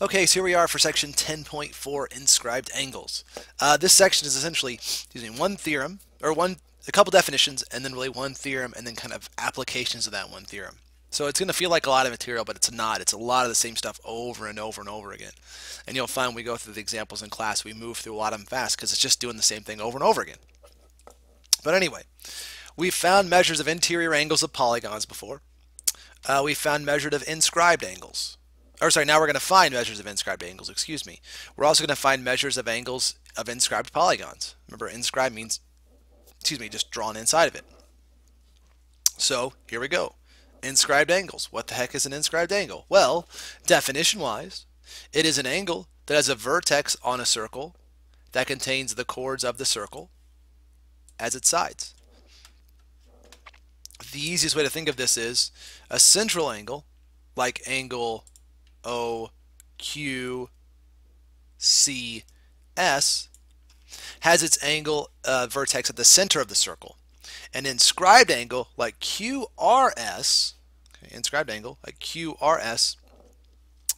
Okay, so here we are for section 10.4, inscribed angles. This section is essentially using one theorem, or a couple definitions, and then really one theorem, and then kind of applications of that one theorem. So it's going to feel like a lot of material, but it's not. It's a lot of the same stuff over and over and over again. And you'll find when we go through the examples in class, we move through a lot of them fast because it's just doing the same thing over and over again. But anyway, we've found measures of interior angles of polygons before. We found measured of inscribed angles. Or sorry, now we're going to find measures of inscribed angles, excuse me. We're also going to find measures of angles of inscribed polygons. Remember, inscribed means, just drawn inside of it. So here we go. Inscribed angles. What the heck is an inscribed angle? Well, definition-wise, it is an angle that has a vertex on a circle that contains the chords of the circle as its sides. The easiest way to think of this is a central angle, like angle OQCS, has its angle vertex at the center of the circle. An inscribed angle like QRS, inscribed angle like QRS,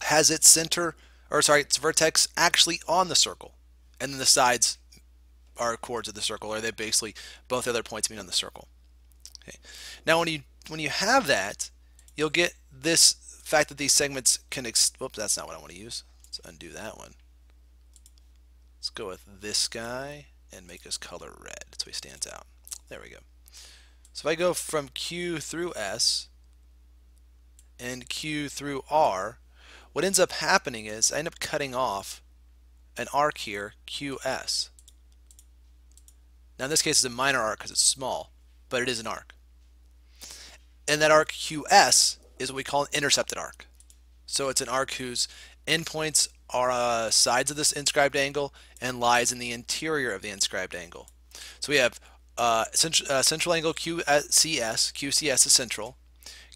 has its its vertex actually on the circle, and then the sides are chords of the circle, or they basically both other points meet on the circle. Okay. Now, when you have that, you'll get this fact that these segments can. Whoops, that's not what I want to use. Let's undo that one. Let's go with this guy and make his color red so he stands out. There we go. So if I go from Q through S and Q through R, what ends up happening is I end up cutting off an arc here, QS. Now in this case it's a minor arc because it's small, but it is an arc. And that arc QS is what we call an intercepted arc. So it's an arc whose endpoints are sides of this inscribed angle and lies in the interior of the inscribed angle. So we have central angle QCS is central,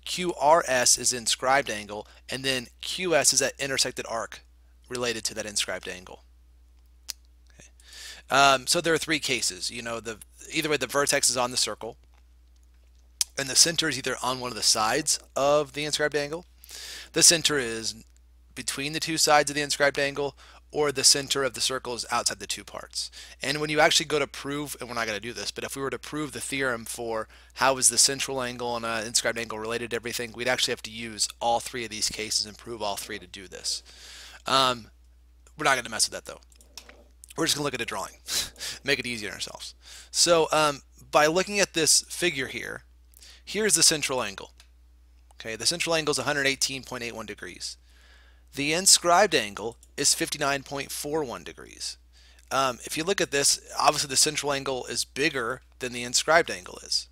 QRS is inscribed angle, and then QS is that intersected arc related to that inscribed angle. Okay. So there are three cases. Either way, the vertex is on the circle, and the center is either on one of the sides of the inscribed angle, the center is between the two sides of the inscribed angle, or the center of the circle is outside the two parts. And when you actually go to prove, and we're not going to do this, but if we were to prove the theorem for how is the central angle and an inscribed angle related to everything, we'd actually have to use all three of these cases and prove all three to do this. We're not going to mess with that though. We're just going to look at a drawing, make it easier on ourselves. So by looking at this figure here, here's the central angle. Okay, the central angle is 118.81 degrees. The inscribed angle is 59.41 degrees. If you look at this, obviously the central angle is bigger than the inscribed angle is.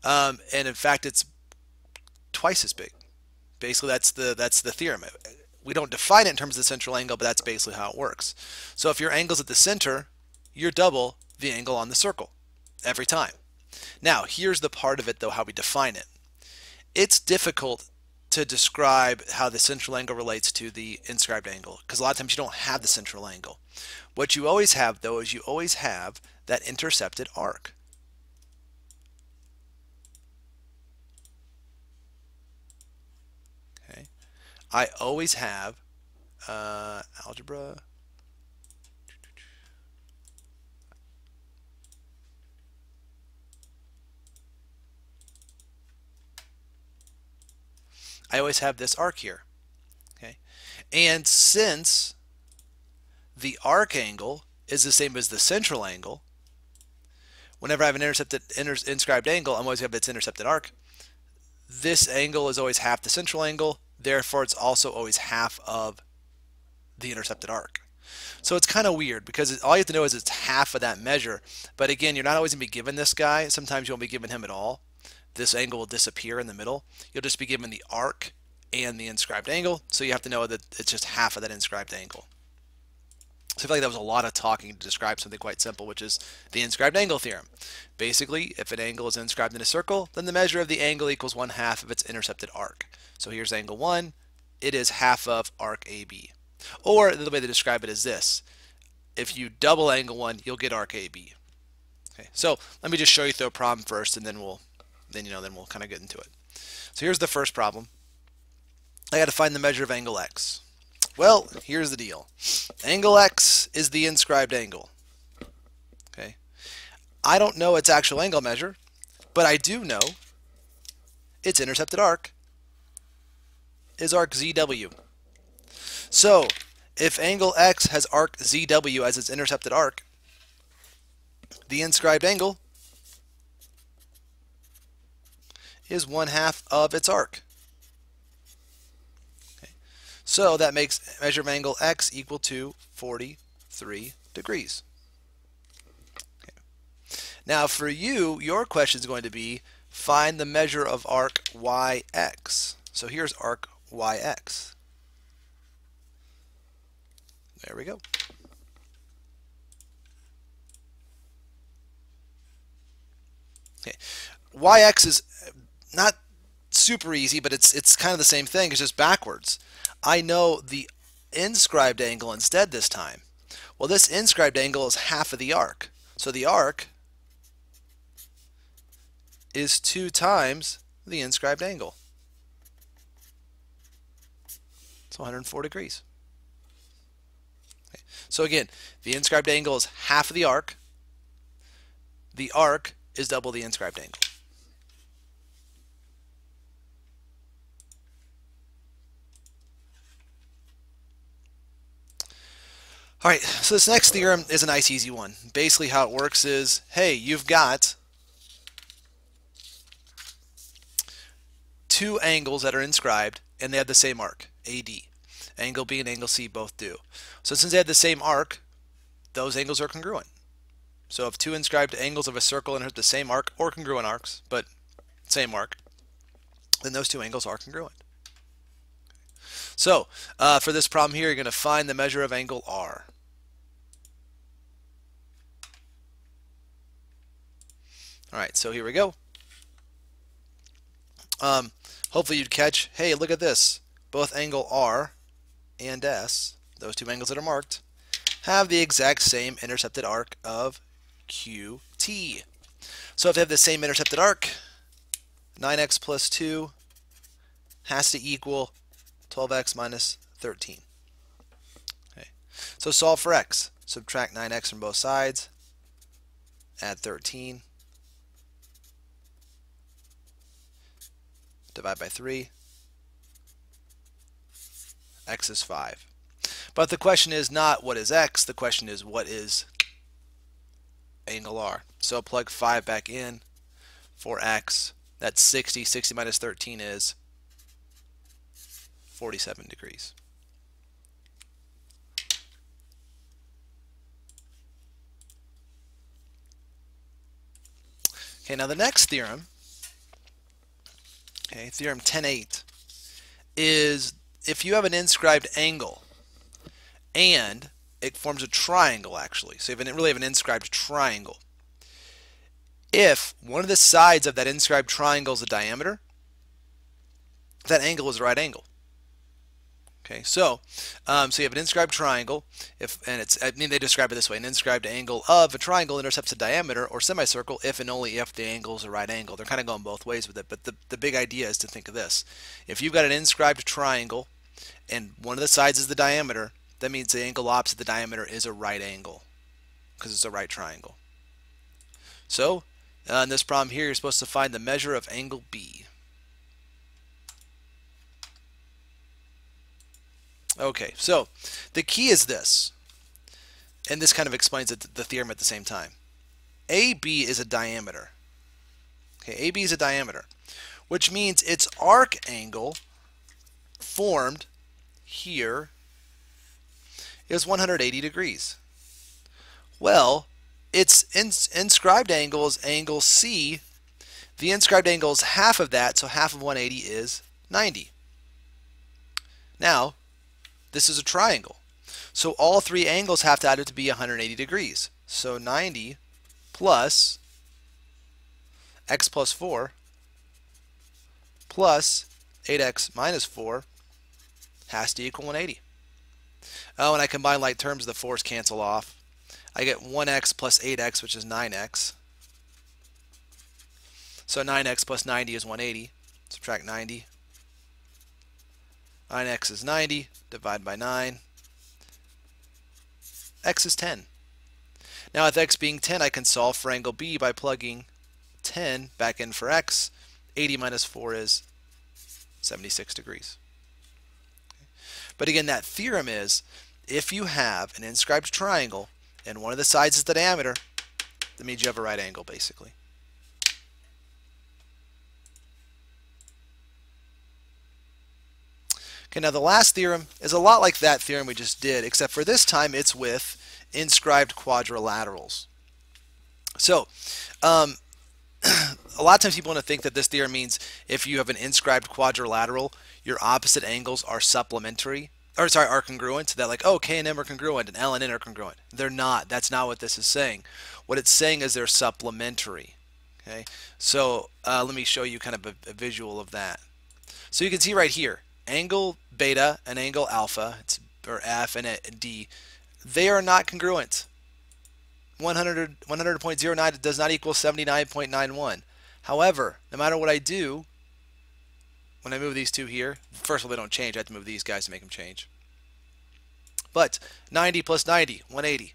And in fact, it's twice as big. Basically, that's the theorem. We don't define it in terms of the central angle, but that's basically how it works. So if your angle's at the center, you're double the angle on the circle every time. Now, here's the part of it, though, how we define it. It's difficult to describe how the central angle relates to the inscribed angle, because a lot of times you don't have the central angle. What you always have, though, is you always have that intercepted arc. Okay, I always have algebra. I always have this arc here. Okay, and since the arc angle is the same as the central angle, whenever I have an inscribed angle, I'm always going to have its intercepted arc. This angle is always half the central angle, therefore it's also always half of the intercepted arc. So it's kind of weird because all you have to know is it's half of that measure. But again, you're not always going to be given this guy. Sometimes you won't be given him at all. This angle will disappear in the middle. You'll just be given the arc and the inscribed angle, so you have to know that it's just half of that inscribed angle. So I feel like that was a lot of talking to describe something quite simple, which is the inscribed angle theorem. Basically, if an angle is inscribed in a circle, then the measure of the angle equals 1/2 of its intercepted arc. So here's angle 1. It is half of arc AB. Or the way to describe it is this. If you double angle 1, you'll get arc AB. Okay, so let me just show you through a problem first, and then we'll kind of get into it. So here's the first problem. I got to find the measure of angle x. Well, here's the deal. Angle X is the inscribed angle. Okay. I don't know its actual angle measure, but I do know its intercepted arc is arc ZW. So, if angle X has arc ZW as its intercepted arc, the inscribed angle is 1/2 of its arc. Okay. So that makes measure of angle X equal to 43 degrees. Okay. Now for you, your question is going to be find the measure of arc YX. So here's arc YX. There we go. Okay. YX is not super easy, but it's kind of the same thing. It's just backwards. I know the inscribed angle instead this time. Well, this inscribed angle is half of the arc. So the arc is 2 times the inscribed angle. It's 104 degrees. Okay. So again, the inscribed angle is half of the arc. The arc is double the inscribed angle. All right, so this next theorem is a nice easy one. Basically how it works is, hey, you've got two angles that are inscribed and they have the same arc, AD. Angle B and angle C both do. So since they have the same arc, those angles are congruent. So if two inscribed angles of a circle and have the same arc or congruent arcs, but same arc, then those two angles are congruent. So for this problem here, you're going to find the measure of angle R. All right, so here we go. Hopefully you'd catch, hey, look at this. Both angle R and S, those two angles that are marked, have the exact same intercepted arc of QT. So if they have the same intercepted arc, 9x plus 2 has to equal 12x minus 13. Okay. So solve for x. Subtract 9x from both sides. Add 13. Divide by 3. X is 5. But the question is not what is x, the question is what is angle R. So plug 5 back in for x. That's 60. 60 minus 13 is 47 degrees. Okay, now the next theorem, okay, theorem 10.8, is if you have an inscribed angle and it forms a triangle actually, so you really have an inscribed triangle. If one of the sides of that inscribed triangle is a diameter, that angle is a right angle. Okay, so you have an inscribed triangle, they describe it this way: an inscribed angle of a triangle intercepts a diameter or semicircle if and only if the angle is a right angle. They're kind of going both ways with it, but the big idea is to think of this. If you've got an inscribed triangle and one of the sides is the diameter, that means the angle opposite the diameter is a right angle because it's a right triangle. So in this problem here, you're supposed to find the measure of angle B. Okay, so the key is this, and this kind of explains the theorem at the same time. AB is a diameter. Okay, AB is a diameter, which means its arc angle formed here is 180 degrees. Well, its inscribed angle is angle C. The inscribed angle is half of that, so half of 180 is 90. Now, this is a triangle. So all three angles have to add up to be 180 degrees. So 90 plus x plus 4 plus 8x minus 4 has to equal 180. When I combine like terms, the 4's cancel off. I get 1x plus 8x, which is 9x. So 9x plus 90 is 180. Subtract 90. 9x is 90, divide by 9. X is 10. Now with x being 10, I can solve for angle B by plugging 10 back in for x. 80 minus 4 is 76 degrees. But again, that theorem is if you have an inscribed triangle and one of the sides is the diameter, that means you have a right angle, basically. Okay, now the last theorem is a lot like that theorem we just did, except for this time it's with inscribed quadrilaterals. So, a lot of times people want to think that this theorem means if you have an inscribed quadrilateral, your opposite angles are supplementary, or sorry, are congruent. That like, oh, K and M are congruent and L and N are congruent. They're not. That's not what this is saying. What it's saying is they're supplementary. Okay, so let me show you kind of a visual of that. So you can see right here, angle beta and angle alpha, or F and D, they are not congruent. 100.09 does not equal 79.91. However, no matter what I do, when I move these two here, first of all, they don't change. I have to move these guys to make them change. But 90 plus 90, 180.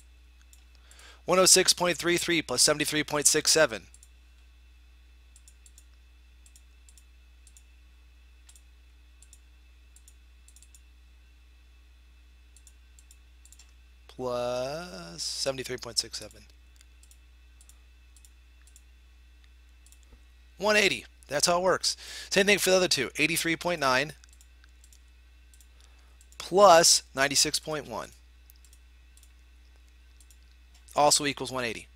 106.33 plus 73.67. Plus 73.67. 180. That's how it works. Same thing for the other two. 83.9 plus 96.1 also equals 180.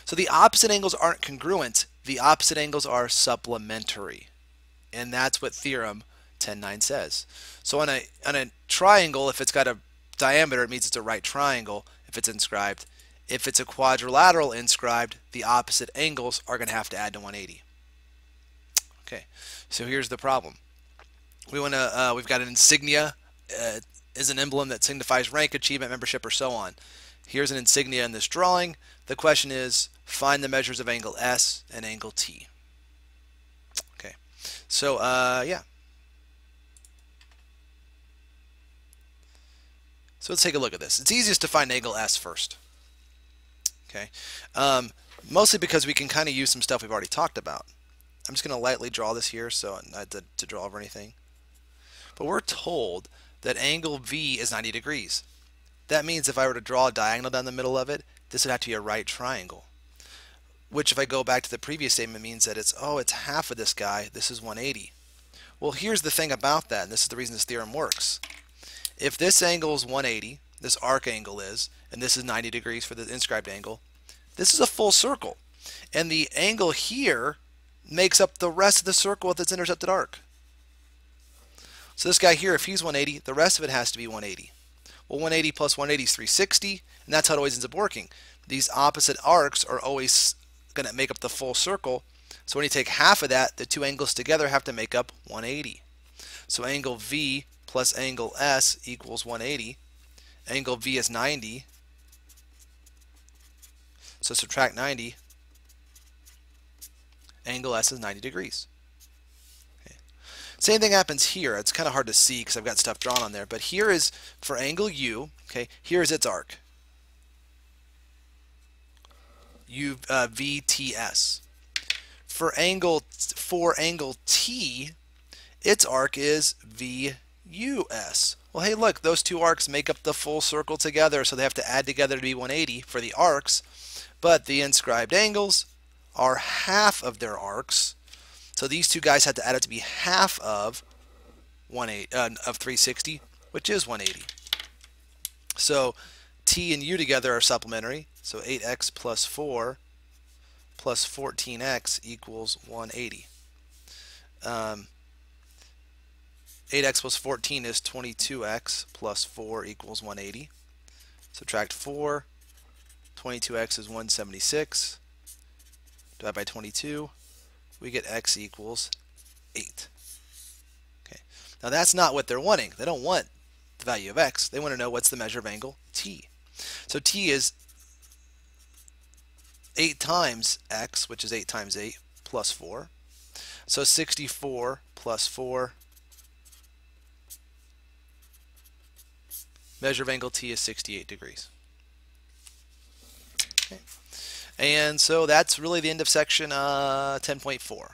So the opposite angles aren't congruent. The opposite angles are supplementary. And that's what theorem 10.9 says. So on a triangle, if it's got a diameter, it means it's a right triangle if it's inscribed. If it's a quadrilateral inscribed, the opposite angles are going to have to add to 180. Okay, so here's the problem. We've got an insignia, is an emblem that signifies rank, achievement, membership, or so on. Here's an insignia in this drawing. The question is, find the measures of angle S and angle T. Okay, so yeah. So let's take a look at this. It's easiest to find angle S first. Okay, mostly because we can kind of use some stuff we've already talked about. I'm just going to lightly draw this here, so not to draw over anything. But we're told that angle V is 90 degrees. That means if I were to draw a diagonal down the middle of it, this would have to be a right triangle. Which, if I go back to the previous statement, means that it's half of this guy. This is 180. Well, here's the thing about that, and this is the reason this theorem works. If this angle is 180, this arc angle is, and this is 90 degrees for the inscribed angle, this is a full circle. And the angle here makes up the rest of the circle with its intercepted arc. So this guy here, if he's 180, the rest of it has to be 180. Well, 180 plus 180 is 360, and that's how it always ends up working. These opposite arcs are always going to make up the full circle. So when you take half of that, the two angles together have to make up 180. So angle V plus angle S equals 180. Angle V is 90. So subtract 90. Angle S is 90 degrees. Okay. Same thing happens here. It's kind of hard to see because I've got stuff drawn on there. But here is for angle U. Okay, here is its arc. VTS. For angle T, its arc is VUS. Well, hey, look, those two arcs make up the full circle together, so they have to add together to be 180 for the arcs. But the inscribed angles are half of their arcs, so these two guys have to add up to be half of 360, which is 180. So T and U together are supplementary, so 8x plus 4 plus 14x equals 180. 8x plus 14 is 22x plus 4 equals 180. Subtract 4, 22x is 176. Divide by 22, we get x equals 8. Okay. Now that's not what they're wanting. They don't want the value of x. They want to know what's the measure of angle T. So T is 8 times x, which is 8 times 8, plus 4. So 64 plus 4 Measure of angle T is 68 degrees. Okay. And so that's really the end of section 10.4.